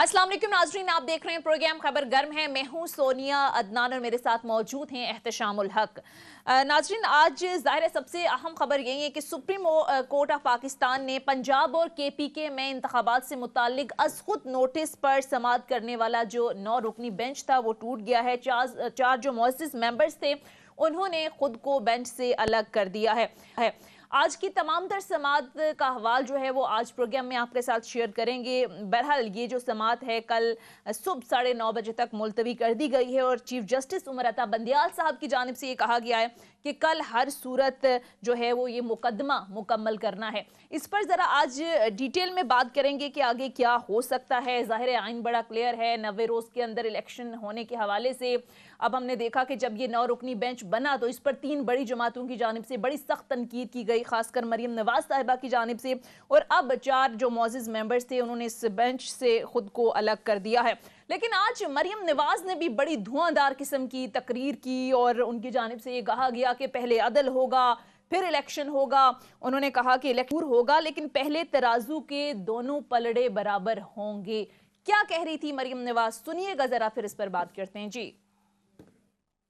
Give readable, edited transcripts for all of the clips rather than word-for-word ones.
अस्सलाम वालेकुम नाजरीन, आप देख रहे हैं प्रोग्राम खबर गर्म है। मैं हूं सोनिया अदनान और मेरे साथ मौजूद हैं एहतशामुल हक। नाजरीन, आज जाहिर है सबसे अहम खबर यही है कि सुप्रीम कोर्ट ऑफ पाकिस्तान ने पंजाब और KPK में इंतखाबात से मुतालिक अज खुद नोटिस पर समाअत करने वाला जो 9 रुकनी बेंच था वो टूट गया है। चार जो मुअज़्ज़िज़ मेंबर्स थे उन्होंने खुद को बेंच से अलग कर दिया है। आज की तमाम तर समात का हवाल जो है वो आज प्रोग्राम में आपके साथ शेयर करेंगे। बहरहाल ये जो समात है कल सुबह 9:30 बजे तक मुलतवी कर दी गई है और चीफ जस्टिस उमर अता बंदियाल साहब की जानिब से ये कहा गया है कि कल हर सूरत जो है वो ये मुकदमा मुकम्मल करना है। इस पर ज़रा आज डिटेल में बात करेंगे कि आगे क्या हो सकता है। ज़ाहिर है आइन बड़ा क्लियर है, 90 रोज़ के अंदर इलेक्शन होने के हवाले से अब हमने देखा कि जब ये 9 रुकनी बेंच बना तो इस पर 3 बड़ी जमातों की जानिब से बड़ी सख्त तनकीद की गई, खासकर मरियम नवाज साहिबा की जानिब से। और अब 4 जो मुअज़्ज़िज़ मेंबर्स थे उन्होंने इस बेंच से खुद को अलग कर दिया है। लेकिन आज मरियम नवाज ने भी बड़ी धुआंधार किस्म की तकरीर की और उनकी जानिब से ये कहा गया कि पहले अदल होगा फिर इलेक्शन होगा। उन्होंने कहा कि इलेक्शन होगा लेकिन पहले तराजू के दोनों पलड़े बराबर होंगे। क्या कह रही थी मरियम नवाज, सुनिएगा जरा, फिर इस पर बात करते हैं जी।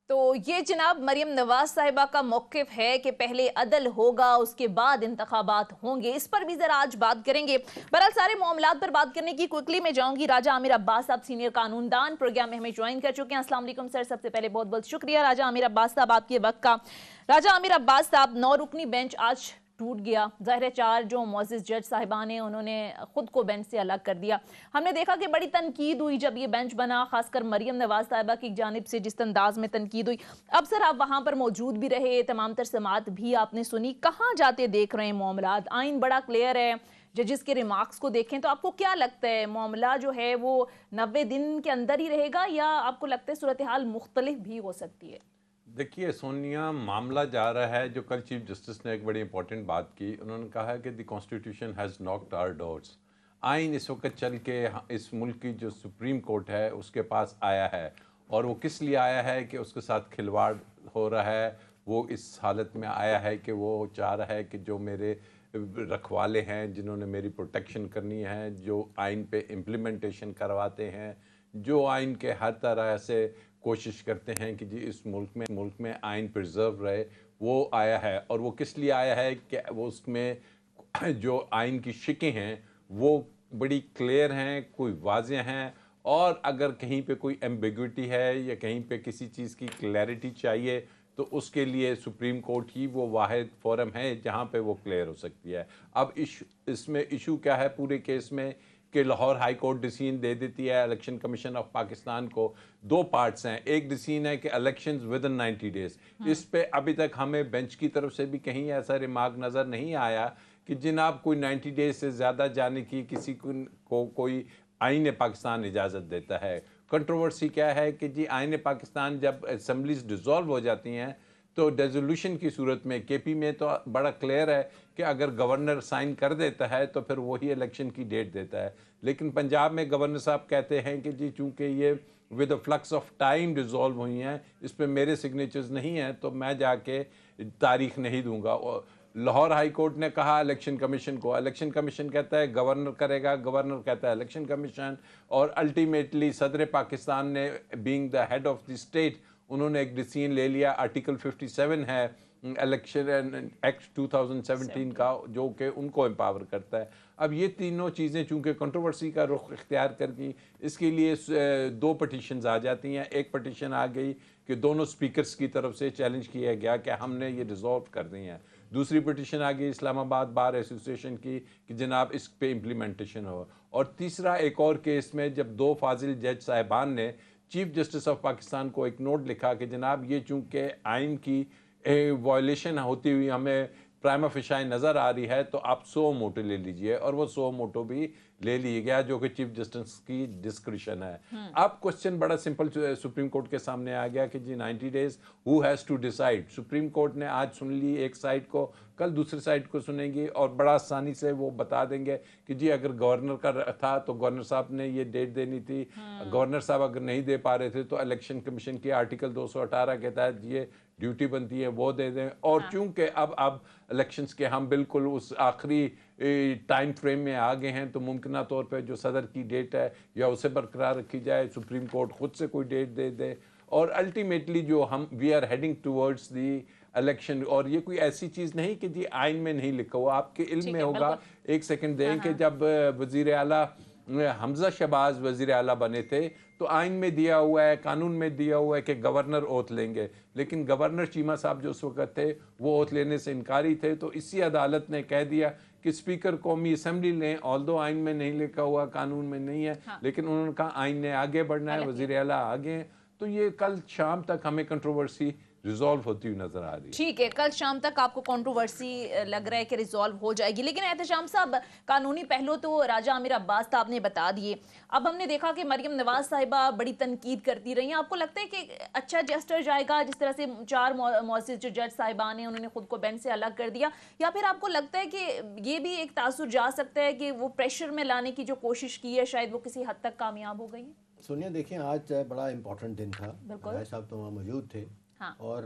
तो ये जनाब मरियम नवाज साहिबा का मौक़िफ़ है कि पहले अदल होगा उसके बाद इंतखाबात होंगे। इस पर भी जरा आज बात करेंगे। बहरहाल सारे मामलात पर बात करने की क्विकली में जाऊंगी। राजा आमिर अब्बास साहब सीनियर कानूनदान प्रोग्राम में हमें ज्वाइन कर चुके हैं। अस्सलाम वालेकुम सर, सबसे पहले बहुत बहुत शुक्रिया राजा आमिर अब्बास साहब आपके वक्त का। राजा आमिर अब्बास साहब, 9 रुकनी बेंच आज टूट गया। ज़ाहिर है 4 जो मुअज़्ज़िज़ जज साहिबान हैं उन्होंने खुद को बेंच से अलग कर दिया। हमने देखा कि बड़ी तनकीद हुई जब ये बेंच बना, खासकर मरियम नवाज साहिबा की जानिब से जिस अंदाज में तनकीद हुई। अब सर आप वहाँ पर मौजूद भी रहे, तमाम तर समात भी आपने सुनी, कहाँ जाते देख रहे हैं मामलात? आइन बड़ा क्लियर है, जजिस के रिमार्क्स को देखें तो आपको क्या लगता है मामला जो है वो 90 दिन के अंदर ही रहेगा या आपको लगता है सूरत हाल मुख्तलिफ भी हो सकती है? देखिए सोनिया, मामला जा रहा है जो कल चीफ जस्टिस ने एक बड़ी इंपॉर्टेंट बात की। उन्होंने कहा कि the constitution has knocked our doors. आइन इस वक्त चल के इस मुल्क की जो सुप्रीम कोर्ट है उसके पास आया है, और वो किस लिए आया है कि उसके साथ खिलवाड़ हो रहा है। वो इस हालत में आया है कि वो चाह रहा है कि जो मेरे रखवाले हैं, जिन्होंने मेरी प्रोटेक्शन करनी है, जो आइन पे इम्प्लीमेंटेशन करवाते हैं, जो आइन के हर तरह से कोशिश करते हैं कि जी इस मुल्क में आइन प्रिजर्व रहे, वो आया है। और वो किस लिए आया है कि वो उसमें जो आइन की शिकें हैं वो बड़ी क्लियर हैं, कोई वाज़ेह हैं, और अगर कहीं पे कोई एम्बिग्विटी है या कहीं पे किसी चीज़ की क्लैरिटी चाहिए तो उसके लिए सुप्रीम कोर्ट ही वो वाहिद फोरम है जहाँ पे वो क्लियर हो सकती है। अब इसमें इशू क्या है पूरे केस में कि लाहौर हाई कोर्ट डिसीजन दे देती है इलेक्शन कमीशन ऑफ पाकिस्तान को। 2 पार्ट्स हैं, एक डिसीजन है कि इलेक्शंस विद इन 90 डेज। इस पे अभी तक हमें बेंच की तरफ से भी कहीं ऐसा रिमार्क नज़र नहीं आया कि जनाब कोई 90 डेज से ज़्यादा जाने की किसी को कोई आईन पाकिस्तान इजाज़त देता है। कंट्रोवर्सी क्या है कि जी आईन पाकिस्तान जब असम्बलीज डिज़ोल्व हो जाती हैं तो रेजोल्यूशन की सूरत में KP में तो बड़ा क्लियर है कि अगर गवर्नर साइन कर देता है तो फिर वही इलेक्शन की डेट देता है। लेकिन पंजाब में गवर्नर साहब कहते हैं कि जी चूँकि ये with a flux of time dissolve हुई हैं, इस पर मेरे सिग्नेचर्स नहीं हैं तो मैं जाके तारीख नहीं दूंगा। लाहौर हाई कोर्ट ने कहा इलेक्शन कमीशन को, इलेक्शन कमीशन कहता है गवर्नर करेगा, गवर्नर कहता है इलेक्शन कमीशन, और अल्टीमेटली सदर पाकिस्तान ने being the head of the state उन्होंने एक डिसीजन ले लिया। आर्टिकल 57 है इलेक्शन एक्ट 2017 का जो कि उनको एम्पावर करता है। अब ये तीनों चीज़ें चूँकि कंट्रोवर्सी का रुख इख्तियार कर गई, इसके लिए 2 पटिशन्स आ जाती हैं। एक पटिशन आ गई कि दोनों स्पीकर्स की तरफ से चैलेंज किया गया कि हमने ये रिजॉल्व कर दी हैं। दूसरी पटिशन आ गई इस्लामाबाद बार एसोसिएशन की कि जनाब इस पे इम्प्लीमेंटेशन हो। और तीसरा एक और केस में जब 2 फाजिल जज साहिबान ने चीफ जस्टिस ऑफ पाकिस्तान को एक नोट लिखा कि जनाब ये चूँकि आइन की वायलेशन होती हुई हमें प्राइमा फेसाई नज़र आ रही है तो आप 100 मोटो ले लीजिए, और वो 100 मोटो भी ले लिया गया जो कि चीफ जस्टिस की डिस्क्रिशन है। अब क्वेश्चन बड़ा सिंपल सुप्रीम कोर्ट के सामने आ गया कि जी 90 days who has to decide. Supreme Court ने आज सुन ली एक साइड को, कल दूसरी साइड को सुनेंगी और बड़ा आसानी से वो बता देंगे कि जी अगर गवर्नर का था तो गवर्नर साहब ने ये डेट देनी थी, गवर्नर साहब अगर नहीं दे पा रहे थे तो इलेक्शन कमीशन की आर्टिकल 218 के तहत ये ड्यूटी बनती है वो दे दें। और चूंकि अब इलेक्शंस के हम बिल्कुल उस आखिरी टाइम फ्रेम में आ गए हैं, तो मुमकिन तौर पे जो सदर की डेट है या उसे बरकरार रखी जाए, सुप्रीम कोर्ट खुद से कोई डेट दे दे, और अल्टीमेटली जो हम we are heading towards the election. और ये कोई ऐसी चीज़ नहीं कि जी आइन में नहीं लिखा हुआ, आपके इल्म में होगा। एक सेकंड दें कि जब वज़ीर आला हमजा शहबाज वज़ीर आला बने थे तो आइन में दिया हुआ है, कानून में दिया हुआ है कि गवर्नर ओथ लेंगे, लेकिन गवर्नर चीमा साहब जो उस वक्त थे वो ओथ लेने से इनकारी थे। तो इसी अदालत ने कह दिया कि स्पीकर कौमी असम्बली लें, ऑल्दो आइन में नहीं लिखा हुआ, कानून में नहीं है, लेकिन उन्होंने कहा आइन ने आगे बढ़ना है, वज़ीर आला आगे हैं। तो ये कल शाम तक हमें कंट्रोवर्सी रिजॉल्व होती हुई नजर आ रही है। ठीक है, कल शाम तक आपको कंट्रोवर्सी लग रहा है कि रिजॉल्व हो जाएगी, लेकिन एहतशाम साहब कानूनी पहलू तो राजा आमिर अब्बास साहब ने बता दिए। अब हमने देखा कि मरियम नवाज साहिबा बड़ी तनकीद करती रही हैं। आपको लगता है कि अच्छा जस्टर जाएगा, जिस तरह से 4 मौजूद जो जज साहिबान हैं उन्होंने खुद को बेंच से अलग कर दिया, या फिर आपको लगता है कि ये भी एक तासुर जा सकता है कि वो प्रेशर में लाने की जो कोशिश की है शायद वो किसी हद तक कामयाब हो गई है? सोनिया देखिए, आज बड़ा इम्पोर्टेंट दिन था, राय साहब तो वहाँ मौजूद थे। हाँ। और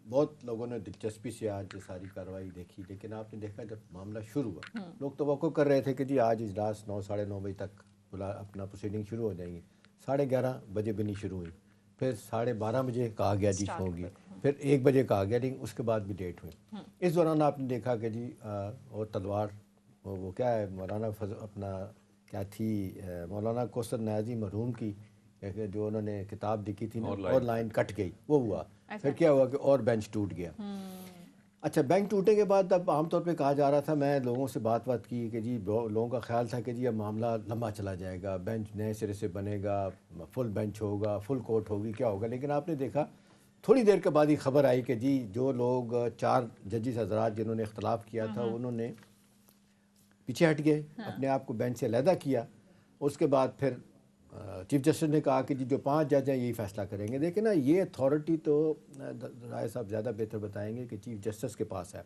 बहुत लोगों ने दिलचस्पी से आज सारी कार्रवाई देखी, लेकिन आपने देखा जब मामला शुरू हुआ लोग तवक्को कर रहे थे कि जी आज इजलास 9 साढ़े 9 बजे तक अपना प्रोसीडिंग शुरू हो जाएंगी। 11:30 बजे भी नहीं शुरू हुई, फिर 12:30 बजे कहा गया जी होगी, फिर 1 बजे कहा गया, लेकिन उसके बाद भी डेट हुई। इस दौरान आपने देखा कि जी और तलवार वो क्या है मौलाना अपना क्या थी मौलाना कौसर न्याजी मरहूम की जो उन्होंने किताब लिखी थी और लाइन कट गई, वो हुआ। फिर क्या हुआ कि और बेंच टूट गया। अच्छा, बेंच टूटने के बाद अब आमतौर पे कहा जा रहा था, मैं लोगों से बात की कि जी लोगों का ख्याल था कि जी अब मामला लंबा चला जाएगा, बेंच नए सिरे से बनेगा, फुल बेंच होगा, फुल कोर्ट होगी, क्या होगा। लेकिन आपने देखा थोड़ी देर के बाद ही खबर आई कि जी जो लोग 4 जजिस हजरात जिन्होंने इख्तलाफ किया था उन्होंने पीछे हट गए, अपने आप को बेंच से अलहदा किया। उसके बाद फिर चीफ जस्टिस ने कहा कि जी जो 5 जज हैं यही फैसला करेंगे। देखिए ना, ये अथॉरिटी तो राय साहब ज़्यादा बेहतर बताएंगे कि चीफ जस्टिस के पास है,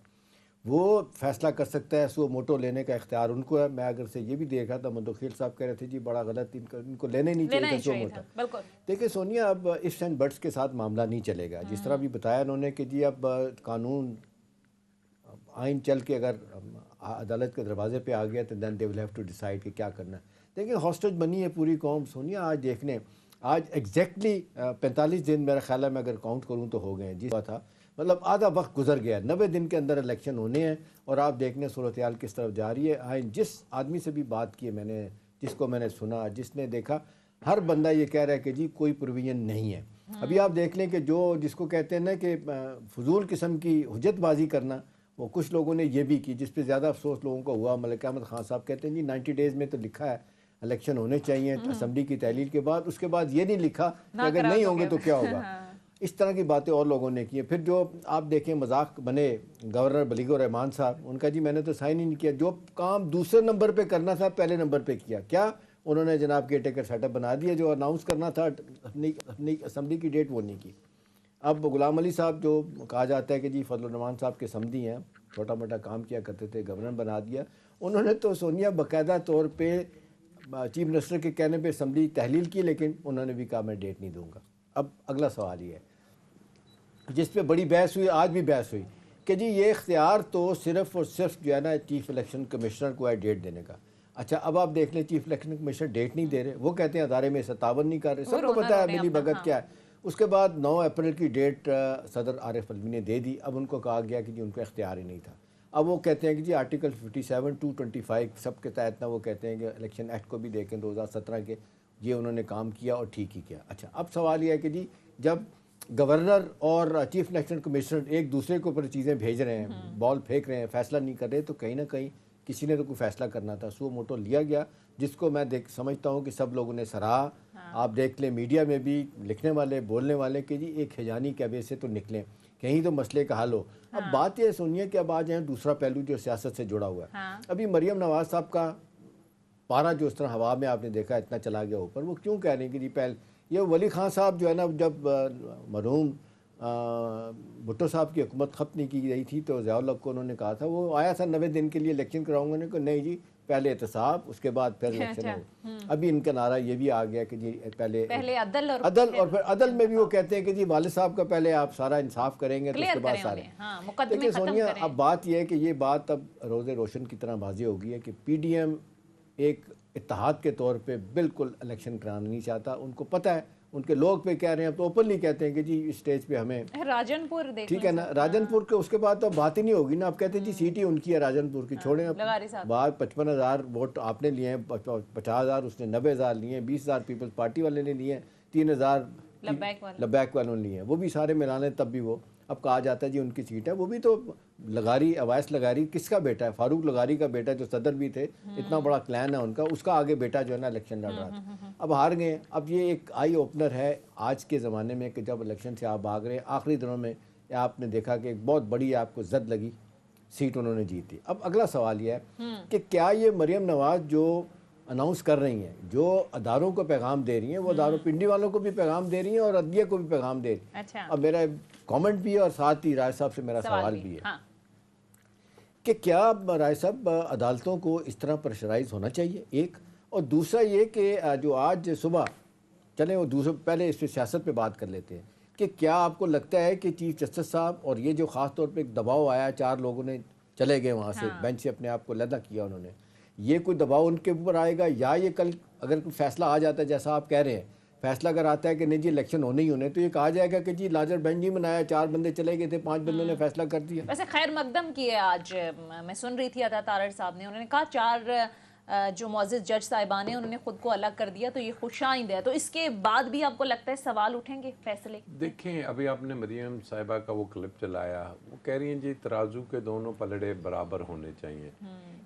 वो फैसला कर सकता है, सो मोटो लेने का इख्तियार उनको है। मैं अगर से ये भी देखा था, मंदोखिल साहब कह रहे थे जी बड़ा गलत, इनको लेने नहीं चाहिए सो मोटो। देखिए सोनिया, अब इफ्स एंड बट्स के साथ मामला नहीं चलेगा। जिस तरह भी बताया उन्होंने कि जी अब कानून आइन चल के अगर अदालत के दरवाजे पे आ गया तो then they will have to decide कि क्या करना है। देखिए हॉस्टेज बनी है पूरी कौम सोनिया। आज देखने आज एग्जैक्टली 45 दिन मेरा ख्याल है, मैं अगर काउंट करूँ तो हो गए जिस था, मतलब आधा वक्त गुजर गया। 90 दिन के अंदर इलेक्शन होने हैं और आप देखने सूरत हाल किस तरफ जा रही है। आइन जिस आदमी से भी बात की है मैंने, जिसको मैंने सुना, जिसने देखा, हर बंदा ये कह रहा है कि जी कोई प्रोविजन नहीं है। अभी आप देख लें कि जो जिसको कहते हैं ना कि फजूल किस्म की हुज्जतबाजी करना, वो कुछ लोगों ने ये भी की, जिस पे ज़्यादा अफसोस लोगों को हुआ। मलिक अहमद खान साहब कहते हैं जी 90 डेज़ में तो लिखा है इलेक्शन होने चाहिए असम्बली की तहलील के बाद, उसके बाद ये नहीं लिखा कि अगर नहीं होंगे तो क्या होगा। इस तरह की बातें और लोगों ने की है। फिर जो आप देखें मजाक बने गवर्नर बलीगो रहमान साहब, उनका जी मैंने तो साइन ही नहीं किया, जो काम दूसरे नंबर पे करना था पहले नंबर पे किया। क्या उन्होंने जनाब के टेकर सेटअप बना दिया, जो अनाउंस करना था अपनी असम्बली की डेट वो नहीं की। अब गुलाम अली साहब जो कहा जाता है कि जी फजल रहमान साहब के समधी हैं, छोटा मोटा काम किया करते थे, गवर्नर बना दिया उन्होंने। तो सोनिया बाकायदा तौर पे चीफ मिनिस्टर के कहने पे असम्बली तहलील की, लेकिन उन्होंने भी कहा मैं डेट नहीं दूंगा। अब अगला सवाल ये है जिस पे बड़ी बहस हुई, आज भी बहस हुई, कि जी ये इख्तियार तो सिर्फ और सिर्फ जो है ना चीफ इलेक्शन कमिश्नर को है डेट देने का। अच्छा, अब आप देख लें चीफ इलेक्शन कमिश्नर डेट नहीं दे रहे, वो कहते हैं अदारे में सत्तावन नहीं कर रहे, सबको पता है मिली भगत क्या है। उसके बाद 9 अप्रैल की डेट सदर आरिफ अलवी ने दे दी। अब उनको कहा गया कि जी उनको इख्तियार ही नहीं था। अब वो कहते हैं कि जी आर्टिकल 57, 225 सब के तहत ना, वो कहते हैं कि इलेक्शन एक्ट को भी देखें 2017 के, ये उन्होंने काम किया और ठीक ही किया। अच्छा, अब सवाल यह है कि जी जब गवर्नर और चीफ इलेक्शन कमिश्नर एक दूसरे के ऊपर चीज़ें भेज रहे हैं, बॉल फेंक रहे हैं, फैसला नहीं कर रहे, तो कहीं ना कहीं किसी ने तो कोई फैसला करना था। सो मोटो लिया गया, जिसको मैं समझता हूँ कि सब लोगों ने सराहा। आप देख लें मीडिया में भी लिखने वाले बोलने वाले कि जी एक खजानी कैबे से तो निकलें, कहीं तो मसले का हल हो। अब बात यह सुनिए कि अब आ जाए दूसरा पहलू जो सियासत से जुड़ा हुआ है। अभी मरियम नवाज साहब का पारा जो इस तरह हवा में आपने देखा इतना चला गया ऊपर, वो क्यों कह रहे हैं कि जी पहले ये वली खान साहब जो है ना, जब मरहूम भुट्टो साहब की हुकूमत ख़त्म नहीं की गई थी तो ज़ियाउल हक को उन्होंने कहा था, वो आया था 90 दिन के लिए इलेक्शन कराऊंगा, ने कहा नहीं जी पहले एहतसाब, उसके बाद फिर इलेक्शन हो। अभी इनका नारा ये भी आ गया कि जी पहले अदल और फिर अदल में भी वो कहते हैं कि जी वालिद साहब का पहले आप सारा इंसाफ करेंगे तो उसके बाद सारे। देखिए सोनिया, अब बात यह है कि ये बात अब रोज़े रोशन की तरह वाज़ेह हो गई है कि PDM एक इत्तेहाद के तौर पे बिल्कुल इलेक्शन कराना नहीं चाहता। उनको पता है, उनके लोग पे कह रहे हैं, तो ओपनली कहते हैं कि जी इस स्टेज पे हमें राजनपुर ठीक है ना, राजनपुर के उसके बाद तो बात ही नहीं होगी ना। आप कहते हैं जी सीट ही उनकी है राजनपुर की, छोड़ें अब बात। 55,000 वोट आपने लिए हैं, 50,000 उसने 90,000 लिए हैं, 20,000 पीपल्स पार्टी वाले ने लिए हैं, 3,000 लबैक वालों ने लिए हैं, वो भी सारे मिलाने तब भी वो अब कहा जाता है जी उनकी सीट है। वो भी तो लगारी, अवैस लगारी किसका बेटा है? फारूक लगारी का बेटा, जो सदर भी थे, इतना बड़ा क्लैन है उनका, उसका आगे बेटा जो है ना इलेक्शन लड़ रहा था। अब हार गए। अब ये एक आई ओपनर है आज के ज़माने में कि जब इलेक्शन से आप भाग रहे हैं, आखिरी दिनों में आपने देखा कि एक बहुत बड़ी आपको जद लगी, सीट उन्होंने जीती। अब अगला सवाल यह है कि क्या ये मरियम नवाज जो अनाउंस कर रही हैं, जो अदारों को पैगाम दे रही हैं, वो अदारों पिंडी वालों को भी पैगाम दे रही हैं और अदलिया को भी पैगाम दे रही हैं। अच्छा। अब मेरा कमेंट भी है और साथ ही राय साहब से मेरा सवाल भी है कि क्या राय साहब अदालतों को इस तरह प्रेशराइज होना चाहिए, एक, और दूसरा ये कि जो आज सुबह चले वो दूसरे पहले इस पर सियासत पे बात कर लेते हैं कि क्या आपको लगता है कि चीफ जस्टिस साहब और ये जो ख़ास तौर पे एक दबाव आया, 4 लोगों ने चले गए वहाँ से, बेंच से अपने आप को अलहदा किया उन्होंने, ये कोई दबाव उनके ऊपर आएगा या ये कल अगर कोई फैसला आ जाता है जैसा आप कह रहे हैं, फैसला अगर आता है कि नहीं जी इलेक्शन होने ही होने, तो ये कहा जाएगा कि जी लार्जर बेंच नहीं बनाया, 4 बंदे चले गए थे, 5 बंदों ने फैसला कर दिया। वैसे खैर मकदम की है आज, मैं सुन रही थी अता तारड़ साहब ने, उन्होंने कहा 4 जो मौजूद जज साहिबान हैं उन्होंने खुद को अलग कर दिया, तो ये खुशाइंद है। तो इसके बाद भी आपको लगता है सवाल उठेंगे फैसले? देखें, अभी आपने मरियम साहिबा का वो क्लिप चलाया, वो कह रही हैं जी तराजू के दोनों पलड़े बराबर होने चाहिए।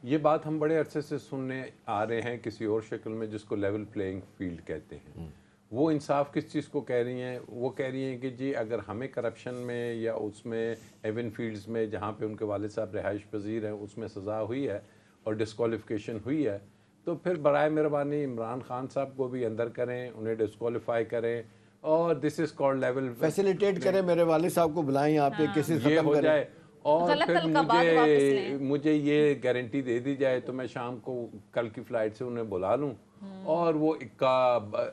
ये बात हम बड़े अरसे से सुनने आ रहे हैं किसी और शक्ल में, जिसको लेवल प्लेइंग फील्ड कहते हैं। वो इंसाफ किस चीज़ को कह रही हैं? वो कह रही हैं कि जी अगर हमें करप्शन में या उसमें एवन फील्ड्स में जहाँ पे उनके वालिद साहब रिहाइश पजीर हैं उसमें सज़ा हुई है और डिस्क्वालिफिकेशन हुई है, तो फिर बराए मेहरबानी इमरान खान साहब को भी अंदर करें, उन्हें डिस्क्वालीफाई करें और this is called level facilitate करें, मेरे वालिद साहब को बुलाएं यहाँ पे, केसेस खत्म हो जाए और फिर मुझे ये गारंटी दे दी जाए तो मैं शाम को कल की फ़्लाइट से उन्हें बुला लूँ और वो इक्का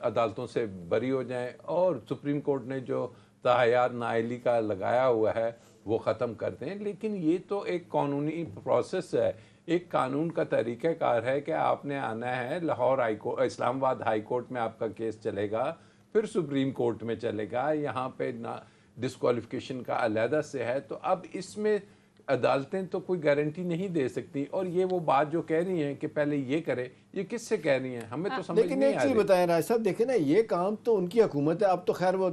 अदालतों से बरी हो जाएं और सुप्रीम कोर्ट ने जो ताहयात नाअहली का लगाया हुआ है वो ख़त्म कर दें। लेकिन ये तो एक कानूनी प्रोसेस है, एक कानून का तरीक़ाकार है कि आपने आना है Lahore high court, Islamabad high court में आपका केस चलेगा, फिर सुप्रीम कोर्ट में चलेगा, यहाँ पे ना डिस्क्वालिफिकेशन का अलहदा से है। तो अब इसमें अदालतें तो कोई गारंटी नहीं दे सकती। और ये वो बात जो कह रही हैं कि पहले ये करे, ये किससे कह रही हैं? हमें तो समझ नहीं आ रही। लेकिन एक चीज़ बताएं राय साहब, देखें ना, ये काम तो उनकी हुकूमत है। अब तो खैर वो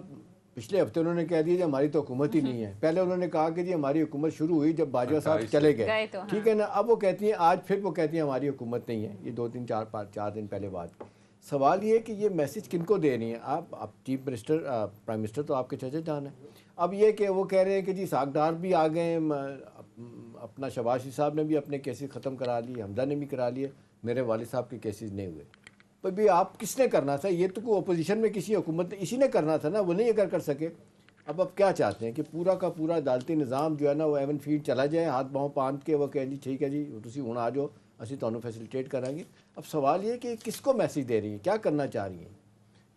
पिछले हफ्ते उन्होंने कह दिया कि हमारी तो हुकूमत ही नहीं है। पहले उन्होंने कहा कि जी हमारी हुकूमत शुरू हुई जब बाजवा साहब चले गए, ठीक है ना। अब वो कहती हैं, आज फिर वो कहती हैं हमारी हुकूमत नहीं है। ये 2-3-4 दिन पहले बात। सवाल ये है कि ये मैसेज किनको दे रही हैं आप चीफ मिनिस्टर, प्राइम मिनिस्टर तो आपके चचा जान है। अब ये कि वो कह रहे हैं कि जी सागदार भी आ गए, अपना शबाज साहब ने भी अपने केसेस ख़त्म करा लिए, हमजा ने भी करा लिए, मेरे वालिद साहब के केसेस नहीं हुए। पर भी आप किसने करना था? ये तो कोई अपोजिशन में किसी हुकूमत ने इसी ने करना था ना, वो नहीं अगर कर सके। अब आप क्या चाहते हैं कि पूरा का पूरा अदालती निज़ाम जो है ना वो एवन फील्ड चला जाए, हाथ पाँव बांध के वो कहें जी ठीक है जी तुसी हुण आ जाओ, असी तुहानू फैसिलिटेट करांगे। अब सवाल ये कि किसको मैसेज दे रही हैं, क्या करना चाह रही हैं?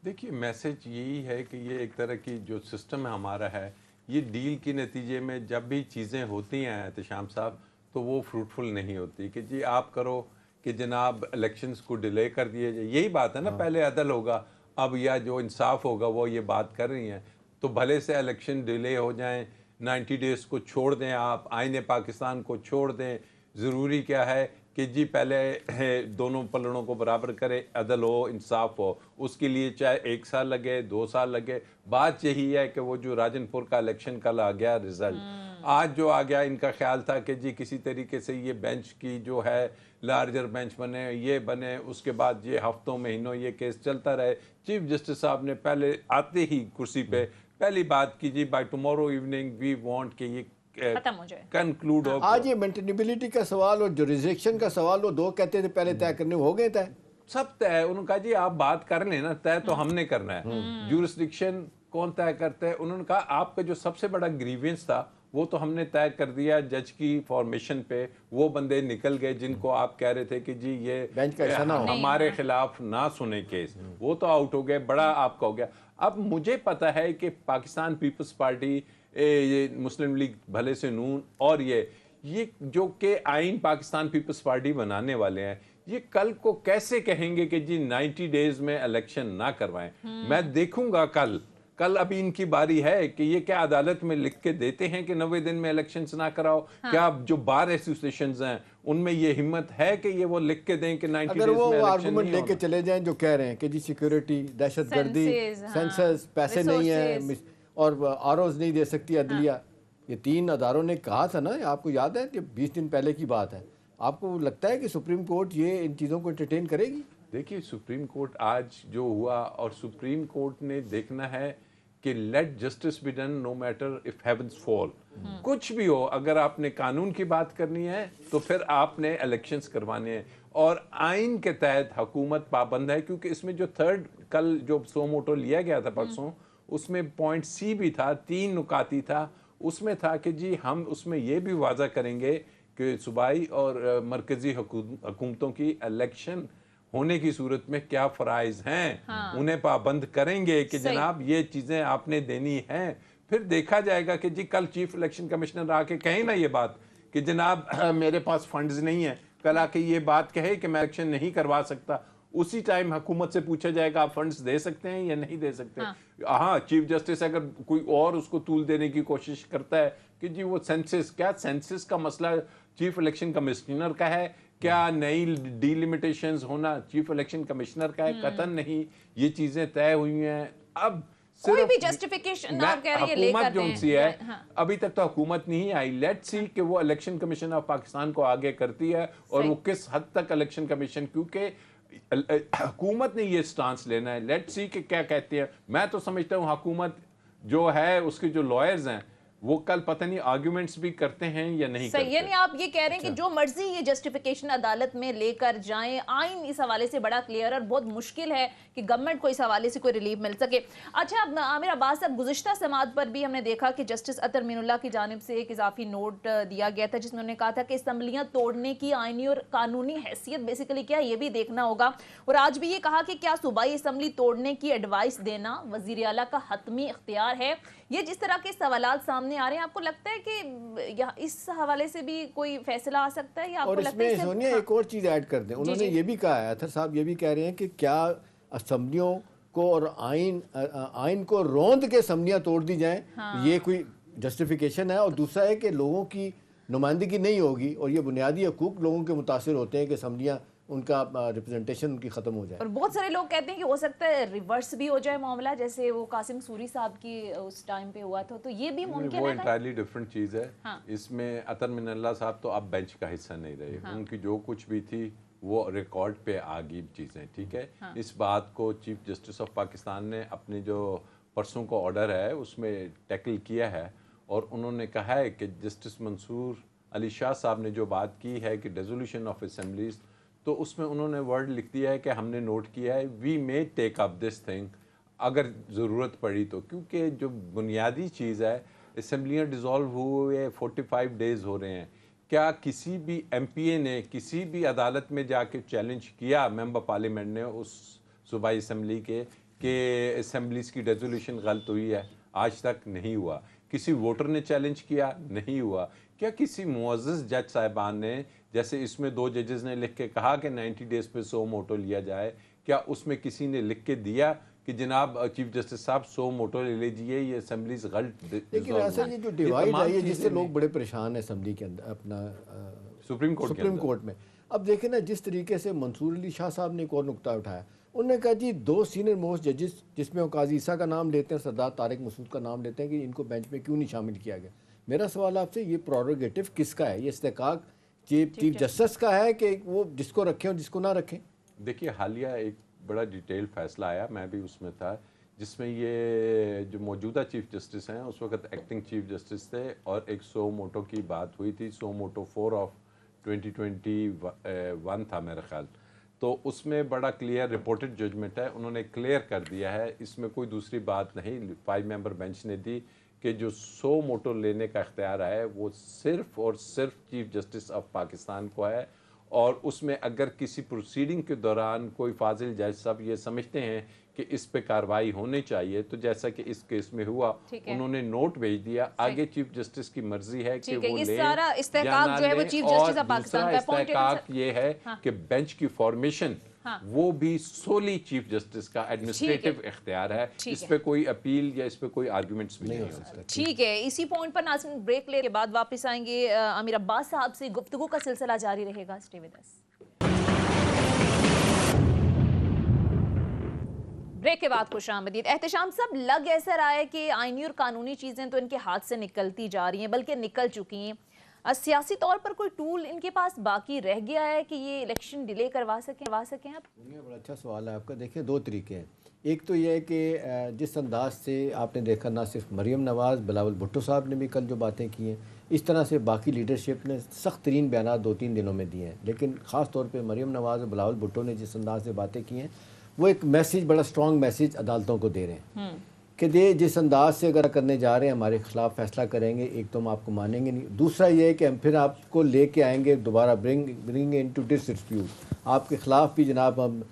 देखिए, मैसेज यही है कि ये एक तरह की जो सिस्टम है हमारा है, ये डील के नतीजे में जब भी चीज़ें होती हैं एहतशाम साहब, तो वो फ्रूटफुल नहीं होती कि जी आप करो कि जनाब इलेक्शंस को डिले कर दिए जाए। यही बात है ना, पहले अदल होगा, अब या जो इंसाफ होगा वो ये बात कर रही हैं। तो भले से इलेक्शन डिले हो जाएं, 90 डेज़ को छोड़ दें, आप आईने पाकिस्तान को छोड़ दें। ज़रूरी क्या है कि जी पहले दोनों पलड़ों को बराबर करे, अदल हो, इंसाफ हो। उसके लिए चाहे 1 साल लगे, 2 साल लगे। बात यही है कि वो जो राजनपुर का इलेक्शन कल आ गया रिजल्ट, आज जो आ गया, इनका ख्याल था कि जी किसी तरीके से ये बेंच की जो है लार्जर बेंच बने, ये बने, उसके बाद ये हफ्तों महीनों ये केस चलता रहे। चीफ जस्टिस साहब ने पहले आते ही कुर्सी पे पहली बात की जी by tomorrow evening we want कि ये खत्म हो जाए, कंक्लूड हो। आज ये मेंटेनेबिलिटी का सवाल और जुरिसडिक्शन का सवाल, वो 2 कहते थे पहले तय करने, हो गए तय, सब तय है। उन्होंने कहा जी आप बात कर लेना, तय तो हमने करना है। जुरिसडिक्शन कौन तय करता है? उन्होंने कहा आपका जो सबसे बड़ा ग्रीवियंस था वो तो हमने तय कर दिया जज की फॉर्मेशन पे, वो बंदे निकल गए जिनको आप कह रहे थे कि जी ये बेंच का हिस्सा ना हो। हमारे खिलाफ ना सुने केस, वो तो आउट हो गए, बड़ा आपका हो गया। अब मुझे पता है कि पाकिस्तान पीपल्स पार्टी, ये मुस्लिम लीग भले से नून और ये जो के आइन पाकिस्तान पीपल्स पार्टी बनाने वाले हैं, ये कल को कैसे कहेंगे कि जी 90 डेज में इलेक्शन ना करवाएं। मैं देखूंगा कल अभी इनकी बारी है कि ये क्या अदालत में लिख के देते हैं कि 90 दिन में इलेक्शंस ना कराओ। क्या जो बार एसोसिएशंस हैं उनमें ये हिम्मत है कि ये वो लिख के दें कि 90 अगर डेज वो में इलेक्शन आर्गुमेंट नहीं लेके होना। चले जाएं जो कह रहे हैं कि जी सिक्योरिटी, दहशतगर्दी, Census, हाँ, सेंसस, पैसे नहीं है resources। और आरओज नहीं दे सकती अदलिया, ये 3 अदारों ने कहा था ना, आपको याद है कि 20 दिन पहले की बात है। आपको लगता है कि सुप्रीम कोर्ट ये इन चीज़ों को एंटरटेन करेगी? देखिए सुप्रीम कोर्ट आज जो हुआ, और सुप्रीम कोर्ट ने देखना है कि let justice be done no matter if heavens fall. कुछ भी हो, अगर आपने कानून की बात करनी है तो फिर आपने इलेक्शंस करवाने हैं, और आइन के तहत हुकूमत पाबंद है, क्योंकि इसमें जो थर्ड कल जो सो मोटो लिया गया था परसों, उसमें पॉइंट सी भी था, 3 नुकाती था। उसमें था कि जी हम उसमें ये भी वाजा करेंगे कि सूबाई और मरकजी हुकूमतों की इलेक्शन होने की सूरत में क्या फराइज हैं, उन्हें पाबंद करेंगे कि जनाब ये चीज़ें आपने देनी हैं। फिर देखा जाएगा कि जी कल चीफ इलेक्शन कमिश्नर आके कहे ना ये बात कि जनाब मेरे पास फंड्स नहीं है, कल आके ये बात कहे कि मैं इलेक्शन नहीं करवा सकता, उसी टाइम हुकूमत से पूछा जाएगा आप फंड्स दे सकते हैं या नहीं दे सकते। हाँ, चीफ जस्टिस अगर कोई और उसको तूल देने की कोशिश करता है कि जी वो सेंसस, क्या सेंसस का मसला चीफ इलेक्शन कमिश्नर का है, क्या नई डिलिमिटेशंस होना चीफ इलेक्शन कमिश्नर का है? कतन नहीं, ये चीजें तय हुई हैं। अब कोई भी जस्टिफिकेशन आप कह रहे हैं लेकर हुकूमत जो दें। सी है, हाँ। अभी तक तो हुकूमत नहीं आई, लेट्स सी कि वो इलेक्शन कमीशन ऑफ पाकिस्तान को आगे करती है और वो किस हद तक इलेक्शन कमीशन, क्योंकि हुकूमत ने ये स्टांस लेना है, लेट्स सी कि क्या कहते हैं। मैं तो समझता हूँ हुकूमत जो है उसके जो लॉयर्स हैं वो कल पता नहीं आर्ग्यूमेंट्स भी करते हैं या नहीं करते। यानी आप ये कह रहे हैं कि जो मर्जी ये जस्टिफिकेशन अदालत में लेकर जाएं, आइन इस हवाले से बड़ा क्लियर और बहुत मुश्किल है कि गवर्नमेंट को इस हवाले से कोई रिलीफ मिल सके। अच्छा, अब आमिर अब्बास साहब, गुज़िश्ता समाअत पर भी हमने देखा कि जस्टिस अतर मीनुल्लाह की जानिब से एक इजाफी नोट दिया गया था जिसमें उन्होंने कहा था कि असम्बलियां तोड़ने की आइनी और कानूनी हैसियत बेसिकली क्या, ये भी देखना होगा। और आज भी ये कहा कि क्या सूबाई असम्बली तोड़ने की एडवाइस देना वज़ीर आला का हतमी इख्तियार है। ये जिस तरह के सवालात सामने आ रहे हैं, आपको लगता है कि इस हवाले से भी कोई फैसला आ सकता है या आपको और लगता है इसमें सोनिया एक और चीज़ ऐड कर दें, उन्होंने ये भी कहा है, अतर साहब ये भी कह रहे हैं कि क्या असम्बलियों को और आइन को रौंद के असम्बलियाँ तोड़ दी जाएं, ये कोई जस्टिफिकेशन है? और दूसरा है कि लोगों की नुमाइंदगी नहीं होगी और ये बुनियादी हकूक लोगों के मुतासिर होते हैं कि असम्बलियाँ उनका रिप्रेजेंटेशन उनकी ख़त्म हो जाए। और बहुत सारे लोग कहते हैं कि हो सकता है रिवर्स भी हो जाए मामला, जैसे वो कासिम सूरी साहब की उस टाइम पे हुआ था, तो ये भी मुमकिन वो है। इंटायरली डिफरेंट चीज़ है। हाँ। इसमें अतर मिनल्ला साहब तो अब बेंच का हिस्सा नहीं रहे। उनकी जो कुछ भी थी वो रिकॉर्ड पे आ गई चीज़ें, ठीक है। इस बात को चीफ जस्टिस ऑफ पाकिस्तान ने अपने जो परसों का ऑर्डर है उसमें टैकल किया है, और उन्होंने कहा है कि जस्टिस मंसूर अली शाह साहब ने जो बात की है कि डिसोल्यूशन ऑफ असेंबलीज, तो उसमें उन्होंने वर्ड लिख दिया है कि हमने नोट किया है we may take up this thing अगर ज़रूरत पड़ी तो, क्योंकि जो बुनियादी चीज़ है असम्बलियाँ डिज़ोल्व हुए 45 डेज़ हो रहे हैं। क्या किसी भी MPA ने किसी भी अदालत में जाके चैलेंज किया मेंबर पार्लियामेंट ने उस सूबाई असम्बली के कि असम्बलीज की रेजोल्यूशन गलत हुई है? आज तक नहीं हुआ। किसी वोटर ने चैलेंज किया? नहीं हुआ। क्या किसी मुअज़्ज़ज़ जज साहिबान ने, जैसे इसमें 2 जजेस ने लिख के कहा कि 90 डेज पे सो मोटो लिया जाए, क्या उसमें किसी ने लिख के दिया कि जनाब चीफ जस्टिस साहब सो मोटो ले लीजिए, ये असेंबलीज गलत? लेकिन ऐसा ये जो डिवाइड आई है जिससे लोग बड़े परेशान हैं असेंबली के अंदर अपना सुप्रीम कोर्ट में। अब देखें ना जिस तरीके से मंसूर अली शाह साहब ने एक और नुकता उठाया, उन्होंने कहा जी 2 सीनियर मोस्ट जजेस जिसमें काजी ईसा का नाम लेते हैं, सरदार तारिक मसूद का नाम लेते हैं, कि इनको बेंच में क्यों नहीं शामिल किया गया। मेरा सवाल आपसे, ये प्रोरोगेटिव किसका है? ये इस्तेकाक चीफ जस्टिस का है कि वो जिसको रखें और जिसको ना रखें? देखिए हालिया एक बड़ा डिटेल फैसला आया, मैं भी उसमें था, जिसमें ये जो मौजूदा चीफ जस्टिस हैं उस वक्त एक्टिंग चीफ जस्टिस थे, और एक सो मोटो की बात हुई थी, सो मोटो 4 ऑफ 2021 था मेरा ख्याल। तो उसमें बड़ा क्लियर रिपोर्टेड जजमेंट है, उन्होंने क्लियर कर दिया है, इसमें कोई दूसरी बात नहीं 5 मेंबर बेंच ने दी कि जो सो मोटो लेने का इख्तियार है वो सिर्फ और सिर्फ चीफ जस्टिस ऑफ पाकिस्तान को है, और उसमें अगर किसी प्रोसीडिंग के दौरान कोई फाजिल जज साहब ये समझते हैं कि इस पे कार्रवाई होनी चाहिए, तो जैसा कि इस केस में हुआ, उन्होंने नोट भेज दिया, आगे चीफ जस्टिस की मर्जी है कि वो लें या ना लें। और दूसरा इस्तेहकाक ये है कि बेंच की फॉर्मेशन वो भी सोली चीफ जस्टिस का एडमिनिस्ट्रेटिव इख्तियार है, इस पे कोई अपील या इस पे कोई आर्गुमेंट्स भी नहीं हो सकता। ठीक है, इसी पॉइंट पर नाज़रीन ब्रेक ले के बाद वापस आएंगे। आमिर अब्बास साहब से गुफ्तगू का सिलसिला जारी रहेगा। Stay with us. ब्रेक के बाद खुशामदीद। एहतशाम साहब, लग ऐसा रहा है कि आईनी और कानूनी चीज़ें तो इनके हाथ से निकलती जा रही हैं, बल्कि निकल चुकी हैं। सियासी तौर पर कोई टूल इनके पास बाकी रह गया है कि ये इलेक्शन डिले करवा सकें आप? बड़ा अच्छा सवाल है आपका। देखिए, दो तरीके हैं। एक तो यह है कि जिस अंदाज से आपने देखा, ना सिर्फ मरीम नवाज़, बिलावल भुट्टो साहब ने भी कल जो बातें की हैं, इस तरह से बाकी लीडरशिप ने सख्त तरीन बयान 2-3 दिनों में दिए हैं। लेकिन ख़ास तौर पर मरीम नवाज़ और बिलावल भुट्टो ने जिस अंदाज से बातें की हैं, वो एक मैसेज, बड़ा स्ट्रॉन्ग मैसेज अदालतों को दे रहे हैं कि ये जिस अंदाज से अगर करने जा रहे हैं, हमारे खिलाफ फैसला करेंगे, एक तो हम आपको मानेंगे नहीं, दूसरा ये है कि हम फिर आपको लेके आएंगे दोबारा, ब्रिंग इन टू डिसडिस्प्यूट, आपके खिलाफ भी जनाब हम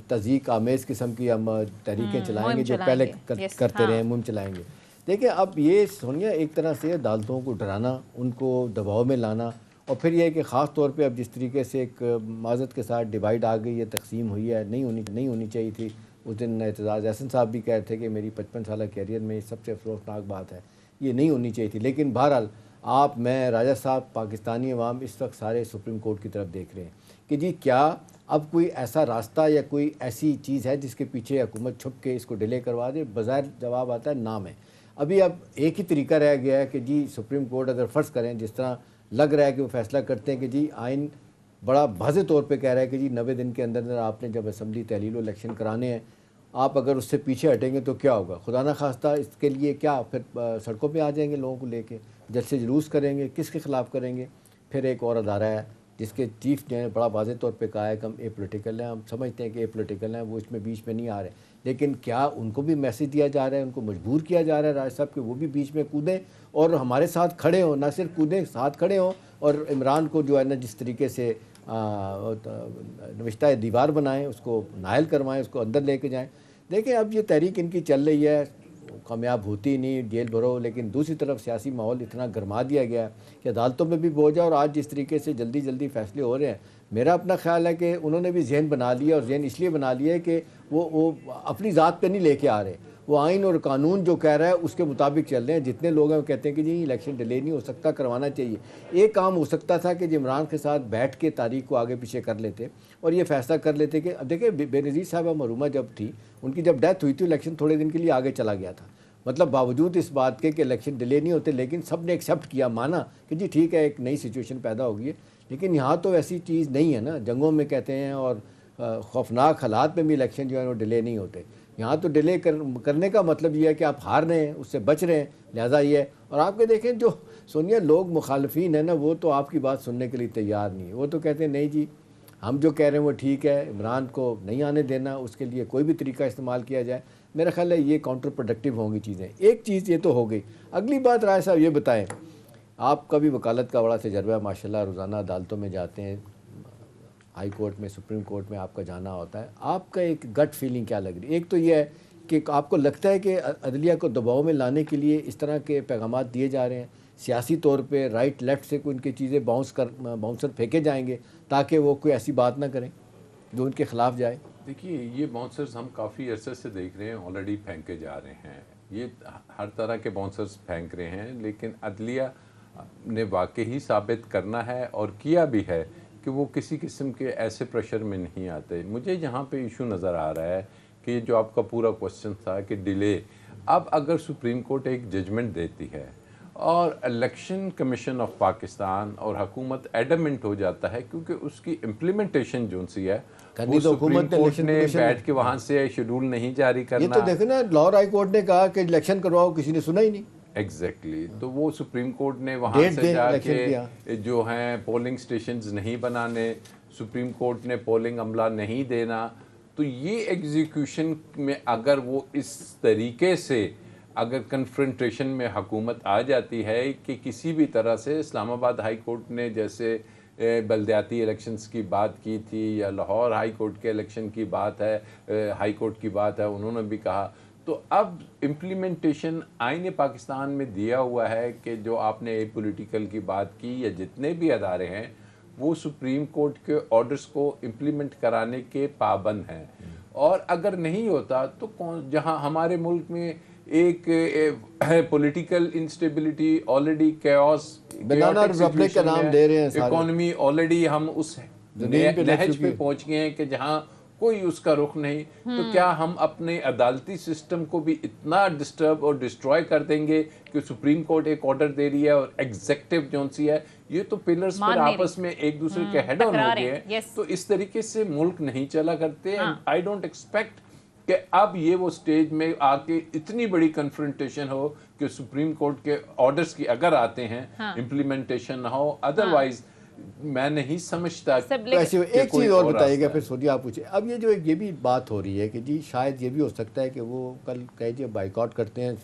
तज़ीक आमेज़ किस्म की हम तहरीकें चलाएंगे जो पहले करते रहे, मुहिम चलाएंगे। देखिए, अब ये सोनिया एक तरह से अदालतों को डराना, उनको दबाव में लाना, और फिर यह है कि ख़ास तौर पे अब जिस तरीके से एक माज़रत के साथ डिवाइड आ गई है, तकसीम हुई है, नहीं होनी चाहिए थी। उस दिन एतजाज़ एहसन साहब भी कह रहे थे कि मेरी 55 साल कैरियर में सबसे अफसोसनाक बात है, ये नहीं होनी चाहिए थी। लेकिन बहरहाल आप, मैं, राजा साहब, पाकिस्तानी अवाम इस वक्त सारे सुप्रीम कोर्ट की तरफ देख रहे हैं कि जी क्या अब कोई ऐसा रास्ता या कोई ऐसी चीज़ है जिसके पीछे हुकूमत छुप के इसको डिले करवा दे। बज़ाहिर जवाब आता है नाम है। अभी अब एक ही तरीका रह गया है कि जी सुप्रीम कोर्ट अगर फ़र्ज़ करें, जिस तरह लग रहा है कि वो फैसला करते हैं कि जी आइन बड़ा वाज़े तौर पे कह रहा है कि जी 90 दिन के अंदर अंदर आपने जब असम्बली तहलील इलेक्शन कराने हैं, आप अगर उससे पीछे हटेंगे तो क्या होगा, खुदा ना खास्ता इसके लिए क्या फिर सड़कों पे आ जाएंगे लोगों को लेके, जलसे जुलूस करेंगे, किसके ख़िलाफ़ करेंगे। फिर एक और अदारा है जिसके चीफ ने बड़ा वाज़े तौर पे कहा है कि हम ए पोलिटिकल हैं, हम समझते हैं कि ए पोलिटिकल हैं, वो इसमें बीच में नहीं आ रहे। लेकिन क्या उनको भी मैसेज दिया जा रहा है, उनको मजबूर किया जा रहा है राज साहब कि वो भी बीच में कूदें और हमारे साथ खड़े हों, ना सिर्फ कूदें, साथ खड़े हों, और इमरान को जो है ना जिस तरीके से नविश्ता दीवार बनाएं, उसको नायल करवाएं, उसको अंदर लेके जाएं। देखिए, अब ये तहरीक इनकी चल रही है, कामयाब होती नहीं, जेल भरो। लेकिन दूसरी तरफ सियासी माहौल इतना गर्मा दिया गया कि अदालतों में भी बोझ है, और आज जिस तरीके से जल्दी जल्दी फैसले हो रहे हैं, मेरा अपना ख्याल है कि उन्होंने भी जहन बना लिया, और जहन इसलिए बना लिया है कि वो अपनी ज़ात पे नहीं लेके आ रहे, वो आइन और कानून जो कह रहा है उसके मुताबिक चल रहे हैं। जितने लोग हैं वो कहते हैं कि जी इलेक्शन डिले नहीं हो सकता, करवाना चाहिए। एक काम हो सकता था कि इमरान के साथ बैठ के तारीख को आगे पीछे कर लेते और ये फैसला कर लेते कि अब देखिए, बेनज़ीर साहबा मरूमा जब थी, उनकी जब डेथ हुई थी, इलेक्शन थोड़े दिन के लिए आगे चला गया था। मतलब बावजूद इस बात के कि इलेक्शन डिले नहीं होते, लेकिन सब ने एक्सेप्ट किया, माना कि जी ठीक है, एक नई सिचुएशन पैदा होगी है। लेकिन यहाँ तो ऐसी चीज़ नहीं है ना, जंगों में कहते हैं और खौफनाक हालात में भी इलेक्शन जो है वो डिले नहीं होते। यहाँ तो डिले करने का मतलब ये है कि आप हार रहे हैं, उससे बच रहे हैं, लिहाजा ये है। और आपके देखें जो सोनिया लोग मुखालफीन है ना, वो तो आपकी बात सुनने के लिए तैयार नहीं है। वो तो कहते हैं नहीं जी, हम जो कह रहे हैं वो ठीक है, इमरान को नहीं आने देना, उसके लिए कोई भी तरीका इस्तेमाल किया जाए। मेरा ख्याल है ये काउंटर प्रोडक्टिव होंगी चीज़ें। एक चीज़ ये तो हो गई। अगली बात राय साहब ये बताएं, आपका भी वकालत का बड़ा तजर्बा है माशाल्लाह, रोज़ाना अदालतों में जाते हैं, हाई कोर्ट में, सुप्रीम कोर्ट में आपका जाना होता है। आपका एक गट फीलिंग क्या लग रही है? एक तो ये है कि आपको लगता है कि अदलिया को दबाव में लाने के लिए इस तरह के पैगाम दिए जा रहे हैं, सियासी तौर पे राइट लेफ़्ट से कोई उनकी चीज़ें बाउंसर फेंके जाएंगे ताकि वो कोई ऐसी बात ना करें जो उनके ख़िलाफ़ जाए। देखिए, ये बाउंसर्स हम काफ़ी अरसे से देख रहे हैं, ऑलरेडी फेंके जा रहे हैं। ये हर तरह के बाउंसर्स फेंक रहे हैं, लेकिन अदलिया ने वाकई ही साबित करना है और किया भी है कि वो किसी किस्म के ऐसे प्रेशर में नहीं आते। मुझे यहाँ पे इशू नज़र आ रहा है कि जो आपका पूरा क्वेश्चन था कि डिले, अब अगर सुप्रीम कोर्ट एक जजमेंट देती है और इलेक्शन कमीशन ऑफ पाकिस्तान और हुकूमत एडमेंट हो जाता है, क्योंकि उसकी इम्प्लीमेंटेशन जो सी है वो सुप्रीम कोर्ट ने बैठ के वहाँ से शेड्यूल नहीं जारी करना। ये तो देखो ना, लाहौर हाई कोर्ट ने कहा कि इलेक्शन करवाओ, किसी ने सुना ही नहीं। एग्जैक्टली तो वो सुप्रीम कोर्ट ने वहाँ से जाके जो हैं पोलिंग स्टेशंस नहीं बनाने, सुप्रीम कोर्ट ने पोलिंग अमला नहीं देना। तो ये एग्जीक्यूशन में अगर वो इस तरीके से अगर कन्फ्रंटेशन में हुकूमत आ जाती है कि किसी भी तरह से इस्लामाबाद हाई कोर्ट ने जैसे बलदियाती इलेक्शंस की बात की थी या लाहौर हाई कोर्ट के इलेक्शन की बात है, हाई कोर्ट की बात है, उन्होंने भी कहा, तो अब इम्प्लीमेंटेशन आईन पाकिस्तान में दिया हुआ है कि जो आपने पॉलिटिकल की बात की या जितने भी अदारे हैं वो सुप्रीम कोर्ट के ऑर्डर्स को इम्प्लीमेंट कराने के पाबंद हैं। और अगर नहीं होता तो कौन, जहां हमारे मुल्क में एक political instability already, chaos, Republic का नाम दे रहे हैं, इकोनॉमी ऑलरेडी हम उस नहज पे पहुंच गए हैं कि जहां कोई उसका रुख नहीं, तो क्या हम अपने अदालती सिस्टम को भी इतना डिस्टर्ब और डिस्ट्रॉय कर देंगे कि सुप्रीम कोर्ट एक ऑर्डर दे रही है और एग्जेक्टिव जो सी है ये तो पिलर्स पर आपस में एक दूसरे के हेड ऑन हो गए, तो इस तरीके से मुल्क नहीं चला करते। आई डोंट एक्सपेक्ट कि अब ये वो स्टेज में आके इतनी बड़ी कन्फ्रंटेशन हो कि सुप्रीम कोर्ट के ऑर्डर्स की अगर आते हैं इम्प्लीमेंटेशन ना हो, अदरवाइज मैं नहीं समझता। ऐसे एक चीज़ और बताइएगा, फिर सोनिया आप पूछे। अब ये जो ये भी बात हो रही है कि जी शायद ये भी हो सकता है कि वो कल कहे जी बाइकआउट करते हैं,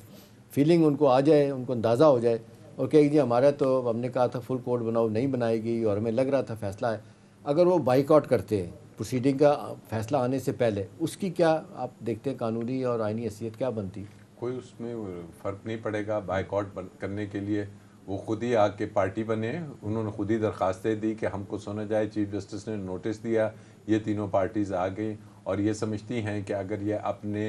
फीलिंग उनको आ जाए, उनको अंदाज़ा हो जाए और कहे जी हमारा तो हमने कहा था फुल कोर्ट बनाओ, नहीं बनाएगी और हमें लग रहा था फैसला है। अगर वो बाइकआउट करते हैं प्रोसीडिंग का फैसला आने से पहले, उसकी क्या आप देखते हैं कानूनी और आईनी हैसियत क्या बनती? कोई उसमें फ़र्क नहीं पड़ेगा। बाइकआउट करने के लिए वो खुद ही आके पार्टी बने, उन्होंने खुद ही दरख्वास्तें दी कि हमको सुना जाए, चीफ जस्टिस ने नोटिस दिया, ये तीनों पार्टीज़ आ गई और ये समझती हैं कि अगर ये अपने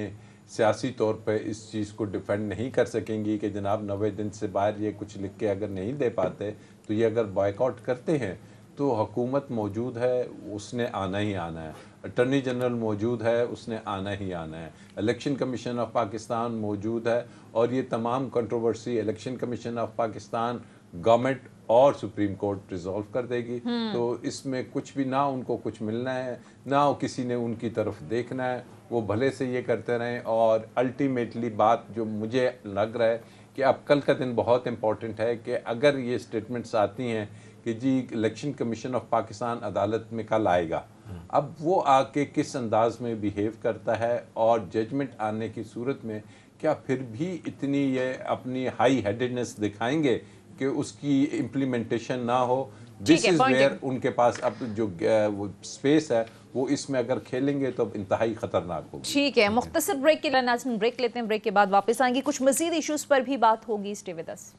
सियासी तौर पे इस चीज़ को डिफेंड नहीं कर सकेंगी कि जनाब 90 दिन से बाहर ये कुछ लिख के अगर नहीं दे पाते, तो ये अगर बाइकआउट करते हैं तो हुकूमत मौजूद है, उसने आना ही आना है। अटर्नी जनरल मौजूद है, उसने आना ही आना है। इलेक्शन कमीशन ऑफ पाकिस्तान मौजूद है और ये तमाम controversy election commission of Pakistan, government और सुप्रीम कोर्ट रिजॉल्व कर देगी। तो इसमें कुछ भी ना उनको कुछ मिलना है, ना किसी ने उनकी तरफ देखना है, वो भले से ये करते रहें। और अल्टीमेटली बात जो मुझे लग रहा है कि अब कल का दिन बहुत इम्पॉर्टेंट है कि अगर ये स्टेटमेंट्स आती हैं कि जी इलेक्शन कमीशन ऑफ पाकिस्तान अदालत में कल आएगा, अब वो आके किस अंदाज में बिहेव करता है और जजमेंट आने की सूरत में क्या फिर भी इतनी ये अपनी हाई हेडेडनेस दिखाएंगे कि उसकी इम्प्लीमेंटेशन ना हो। दिस इज वेयर उनके पास अब जो वो स्पेस है वो इसमें अगर खेलेंगे तो इंतहाई खतरनाक होगी। ठीक है, मुख्तसर ब्रेक के लिए नाज़रीन ब्रेक लेते हैं, ब्रेक के बाद वापस आएंगे, कुछ मजीद इश्यूज पर भी बात होगी। Stay with us.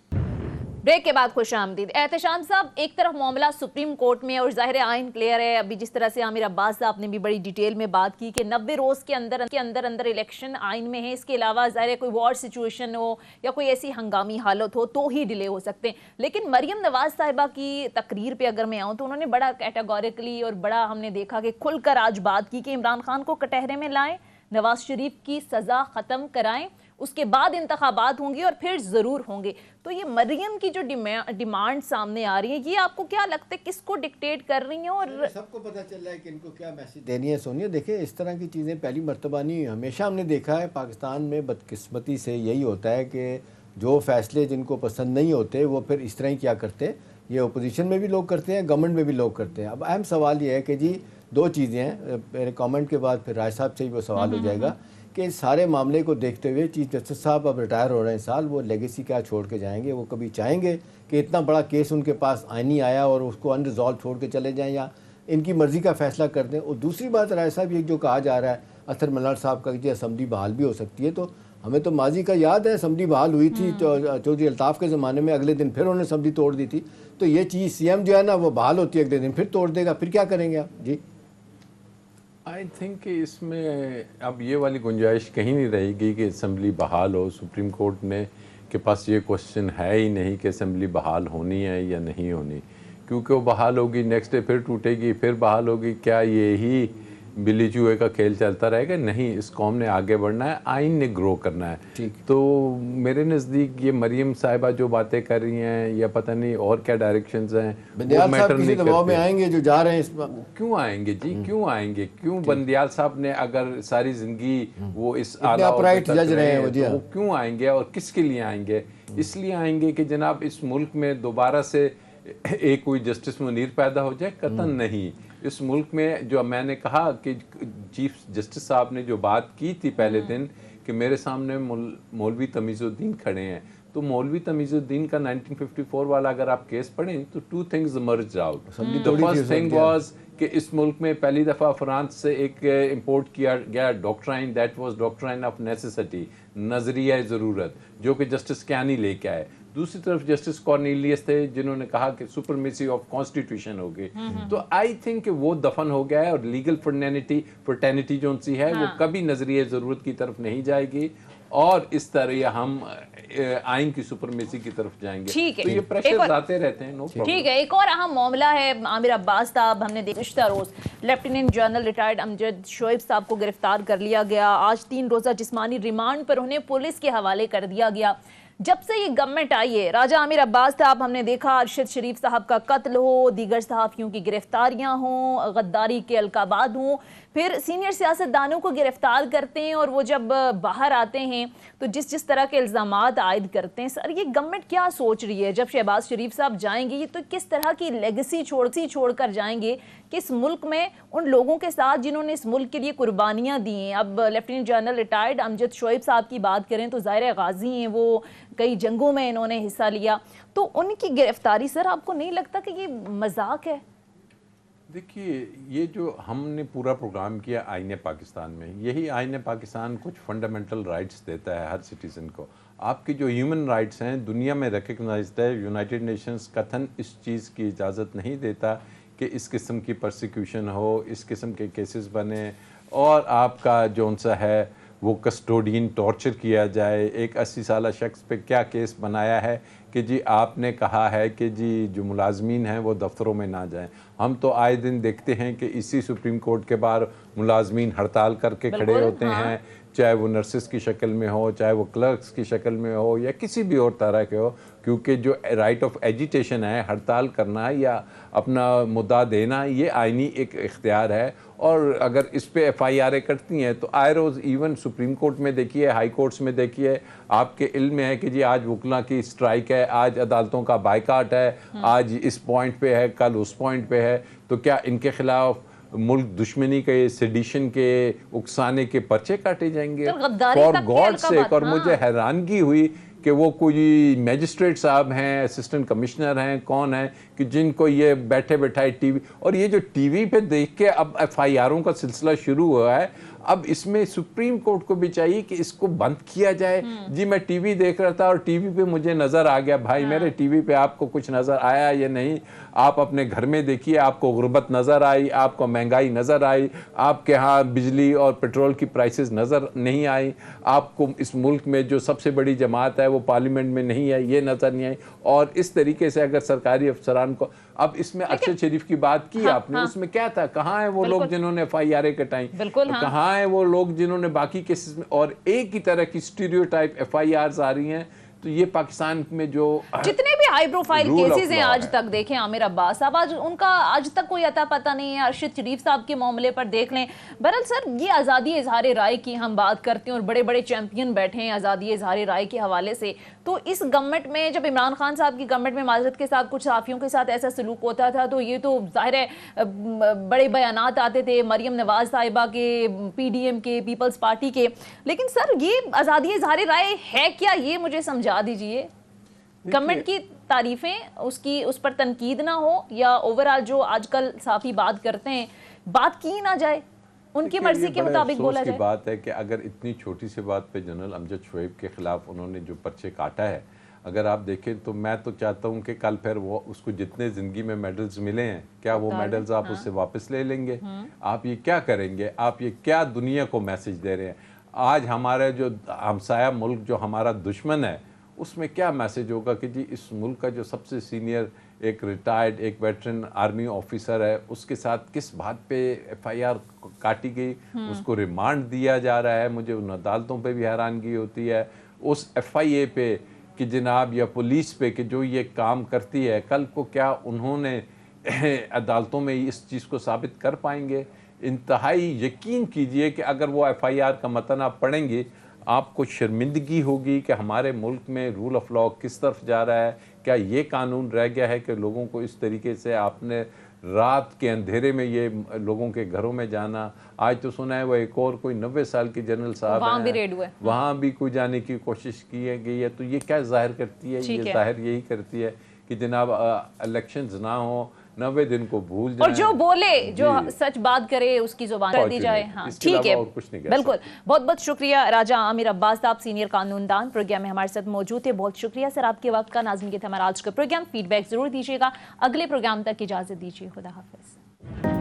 ब्रेक के बाद खुश आमदीद। एहतशाम साहब, एक तरफ मामला सुप्रीम कोर्ट में और ज़ाहिर आइन क्लियर है, अभी जिस तरह से आमिर अब्बास साहब ने भी बड़ी डिटेल में बात की कि 90 रोज़ के अंदर इलेक्शन आइन में है, इसके अलावा ज़ाहिर कोई वॉर सिचुएशन हो या कोई ऐसी हंगामी हालत हो तो ही डिले हो सकते हैं। लेकिन मरियम नवाज साहिबा की तकरीर पे अगर मैं आऊँ तो उन्होंने बड़ा कैटेगोरिकली और बड़ा हमने देखा कि खुलकर आज बात की कि इमरान खान को कटहरे में लाएं, नवाज शरीफ की सज़ा ख़त्म कराएं, उसके बाद इंतखाबात होंगे और फिर ज़रूर होंगे। तो ये मरियम की जो डिमांड सामने आ रही है, ये आपको क्या लगता है किसको डिक्टेट कर रही हैं? और सबको पता चल रहा है कि इनको क्या मैसेज देनी है। सोनिया, देखिए इस तरह की चीज़ें पहली मर्तबा नहीं, हमेशा हमने देखा है पाकिस्तान में बदकिस्मती से यही होता है कि जो फैसले जिनको पसंद नहीं होते वो फिर इस तरह ही क्या करते हैं। ये अपोजिशन में भी लोग करते हैं, गवर्नमेंट में भी लोग करते हैं। अब अहम सवाल ये है कि जी दो चीज़ें हैं, मेरे कमेंट के बाद फिर राय साहब से ही वो सवाल हो जाएगा कि सारे मामले को देखते हुए चीफ जस्टिस साहब अब रिटायर हो रहे हैं साल, वो लेगेसी क्या छोड़ के जाएंगे? वो कभी चाहेंगे कि इतना बड़ा केस उनके पास आईनी आया और उसको अनरिजॉल्व छोड़ के चले जाएं या इनकी मर्ज़ी का फैसला कर दें? और दूसरी बात राय साहब, ये जो कहा जा रहा है अतर मल्लार साहब का कि असम्बली बहाल भी हो सकती है, तो हमें तो माजी का याद है असम्बली बहाल हुई थी चौधरी अल्ताफ़ के ज़माने में, अगले दिन फिर उन्होंने असम्बली तोड़ दी थी। तो ये चीज़ CM जो है ना वो बहाल होती है, अगले दिन फिर तोड़ देगा, फिर क्या करेंगे आप? जी आई थिंक कि इसमें अब ये वाली गुंजाइश कहीं नहीं रहेगी कि असम्बली बहाल हो। सुप्रीम कोर्ट ने के पास ये क्वेश्चन है ही नहीं कि असम्बली बहाल होनी है या नहीं होनी, क्योंकि वो बहाल होगी नेक्स्ट डे फिर टूटेगी, फिर बहाल होगी। क्या यही बिल्ली चूहे का खेल चलता रहेगा? नहीं, इस कौम ने आगे बढ़ना है, आइन ने ग्रो करना है। ठीक। तो मेरे नज़दीक ये मरीम साहिबा जो बातें कर रही हैं या पता नहीं और क्या डायरेक्शंस हैं, बंदियाल साहब किसी दबाव में आएंगे जो जा रहे हैं इस क्यों आएंगे जी? क्यों आएंगे? क्यों बंदियाल साहब ने अगर सारी जिंदगी वो इस आला जज रहे हैं तो वो क्यों आएंगे और किसके लिए आएंगे? इसलिए आएंगे कि जनाब इस मुल्क में दोबारा से एक कोई जस्टिस मुनीर पैदा हो जाए। कतन नहीं। इस मुल्क में जो मैंने कहा कि चीफ जस्टिस साहब ने जो बात की थी पहले दिन कि मेरे सामने मौलवी तमीज़ुद्दीन खड़े हैं, तो मौलवी तमीज़ुद्दीन का 1954 वाला अगर आप केस पढ़ें तो two things emerge out. The first thing was कि इस मुल्क में पहली दफ़ा फ्रांस से एक इंपोर्ट किया गया doctrine, that was doctrine of necessity, नज़रिया ज़रूरत, जो कि जस्टिस कैनी लेके आए। दूसरी तरफ जस्टिस कॉर्नेलियस थे जिन्होंने कहा कि सुपरमेसी ऑफ कॉन्स्टिट्यूशन हो गई। तो आई थिंक वो दफन हो गया है और लीगल फर्टेनिटी जो सी है वो कभी नजरिए ज़रूरत की तरफ नहीं जाएगी और इस तरह हम आइन की सुपरमेसी की तरफ जाएंगे। ठीक है, तो ये प्रेशर आते रहते हैं, नो प्रॉब्लम। ठीक है, एक और अहम मामला है आमिर अब्बास साहब। हमने गुज़िश्ता रोज lieutenant general retired Amjad Shoaib साहब को गिरफ्तार कर लिया गया। आज 3 रोज़ा जिस्मानी रिमांड पर उन्हें पुलिस के हवाले कर दिया गया। जब से ये गवर्नमेंट आई है, राजा आमिर अब्बास साहब हमने देखा अरशद शरीफ साहब का कत्ल हो, दीगर सहाफ़ियों की गिरफ्तारियां हों, गद्दारी के अलकाबाद हों, फिर सीनियर सियासतदानों को गिरफ्तार करते हैं और वो जब बाहर आते हैं तो जिस तरह के इल्ज़ामात आयद करते हैं। सर, ये गवर्नमेंट क्या सोच रही है? जब शहबाज शरीफ साहब जाएंगे तो किस तरह की लेगेसी छोड़कर जाएंगे कि इस मुल्क में उन लोगों के साथ जिन्होंने इस मुल्क के लिए कुर्बानियाँ दी हैं। अब lieutenant general retired Amjad Shoaib साहब की बात करें तो ज़ाहिर गाजी हैं, वो कई जंगों में इन्होंने हिस्सा लिया, तो उनकी गिरफ्तारी सर आपको नहीं लगता कि ये मजाक है? देखिए, ये जो हमने पूरा प्रोग्राम किया आईने पाकिस्तान में, यही आईने पाकिस्तान कुछ फंडामेंटल राइट्स देता है हर सिटीज़न को। आपकी जो ह्यूमन राइट्स हैं दुनिया में रिकग्नाइज्ड है। यूनाइटेड नेशंस कथन इस चीज़ की इजाज़त नहीं देता कि इस किस्म की परसिक्यूशन हो, इस किस्म के केसेस बने और आपका जौन सा है वो कस्टोडियन टॉर्चर किया जाए। एक 80 साला शख्स पे क्या केस बनाया है कि जी आपने कहा है कि जी जो मुलाजमीन हैं वो दफ्तरों में ना जाएं। हम तो आए दिन देखते हैं कि इसी सुप्रीम कोर्ट के बाहर मुलाजमीन हड़ताल करके खड़े होते हैं, चाहे वो नर्सिस की शक्ल में हो, चाहे वो क्लर्क्स की शक्ल में हो या किसी भी और तरह के हो, क्योंकि जो राइट ऑफ एजिटेशन है, हड़ताल करना या अपना मुद्दा देना, ये आइनी एक इख्तियार है। और अगर इस पे FIR करती हैं तो आए रोज़ इवन सुप्रीम कोर्ट में देखिए, हाई कोर्ट्स में देखिए, आपके इल्म में है कि जी आज वकला की स्ट्राइक है, आज अदालतों का बायकाट है, आज इस पॉइंट पे है, कल उस पॉइंट पे है, तो क्या इनके खिलाफ मुल्क दुश्मनी के, सेडिशन के, उकसाने के पर्चे काटे जाएंगे? For God sake. और मुझे हैरानगी हुई कि वो कोई मैजिस्ट्रेट साहब हैं, असिस्टेंट कमिश्नर हैं, कौन है कि जिनको ये बैठे बैठाए टीवी, और ये जो टीवी पे देख के अब FIRों का सिलसिला शुरू हुआ है। अब इसमें सुप्रीम कोर्ट को भी चाहिए कि इसको बंद किया जाए। जी मैं टीवी देख रहा था और टीवी पे मुझे नज़र आ गया, भाई मेरे टीवी पे आपको कुछ नज़र आया या नहीं? आप अपने घर में देखिए, आपको गुर्बत नज़र आई, आपको महंगाई नज़र आई, आपके यहाँ बिजली और पेट्रोल की प्राइसेस नज़र नहीं आई, आपको इस मुल्क में जो सबसे बड़ी जमात है वो पार्लियामेंट में नहीं है, ये नज़र नहीं आई। और इस तरीके से अगर सरकारी अफसरान को, अब इसमें अरशद शरीफ की बात की आपने, उसमें क्या था? कहाँ है वो लोग जिन्होंने FIR कटाई? कहाँ है वो लोग जिन्होंने बाकी केसेस में? और एक ही तरह की स्टीरियोटाइप FIRs आ रही हैं। तो ये पाकिस्तान में जो जितने भी हाई प्रोफाइल केसेस हैं आज तक देखें, आमिर अब्बास साहब आज उनका आज तक कोई अता पता नहीं है। अरशद शरीफ साहब के मामले पर देख लें। बहरहाल सर, ये आज़ादी इजहार राय की हम बात करते हैं और बड़े बड़े चैंपियन बैठे हैं आज़ादी इजहार राय के हवाले से। तो इस गवर्नमेंट में जब इमरान खान साहब की गवर्नमेंट में माजरत के साथ कुछ सहाफ़ियों के साथ ऐसा सलूक होता था तो ये तो जाहिर है बड़े बयानात आते थे मरियम नवाज साहिबा के, PDM के, पीपल्स पार्टी के। लेकिन सर ये आज़ादी इजहार राय है क्या, ये मुझे समझा दीजिए। गवर्नमेंट की तारीफें, उसकी उस पर तनकीद ना हो या ओवरऑल जो आजकल साफी बात करते हैं बात की ना जाए, उनकी मर्जी के मुताबिक बोला जाए। बात है कि अगर इतनी छोटी सी बात पे जनरल अमजद शोएब के खिलाफ उन्होंने जो पर्चे काटा है, अगर आप देखें तो मैं तो चाहता हूं कि कल फिर वो उसको जितने ज़िंदगी में मेडल्स मिले हैं, क्या वो मेडल्स आप उससे वापस ले लेंगे? आप ये क्या करेंगे? आप ये क्या दुनिया को मैसेज दे रहे हैं? आज हमारे जो हमसाया मुल्क जो हमारा दुश्मन है उसमें क्या मैसेज होगा कि जी इस मुल्क का जो सबसे सीनियर एक रिटायर्ड, एक वेटरन आर्मी ऑफिसर है, उसके साथ किस बात पे FIR काटी गई, उसको रिमांड दिया जा रहा है। मुझे उन अदालतों पे भी हैरानगी होती है, उस FIA पे कि जनाब या पुलिस पे कि जो ये काम करती है, कल को क्या उन्होंने अदालतों में इस चीज़ को साबित कर पाएंगे? इंतहाई यकीन कीजिए कि अगर वो FIR का मतन आप पढ़ेंगे आपको शर्मिंदगी होगी कि हमारे मुल्क में रूल ऑफ लॉ किस तरफ जा रहा है, क्या ये कानून रह गया है कि लोगों को इस तरीके से आपने रात के अंधेरे में ये लोगों के घरों में जाना? आज तो सुना है वो एक और कोई 90 साल के जनरल साहब वहाँ भी हैं, रेड हुए, वहाँ भी कोई जाने की कोशिश की गई है। तो ये क्या जाहिर करती है? ये जाहिर यही करती है कि जनाब इलेक्शंस ना हो, 90 दिन को भूल जाएं, और जो बोले, जो सच बात करे उसकी जुबान कर दी जाए। हाँ ठीक है, बिल्कुल। बहुत बहुत शुक्रिया राजा आमिर अब्बास साहब, सीनियर कानूनदान, प्रोग्राम में हमारे साथ मौजूद थे। बहुत शुक्रिया सर आपके वक्त का। नाज़रीन के थे हमारा आज का प्रोग्राम। फीडबैक जरूर दीजिएगा। अगले प्रोग्राम तक इजाजत दीजिए। खुदा हाफिज।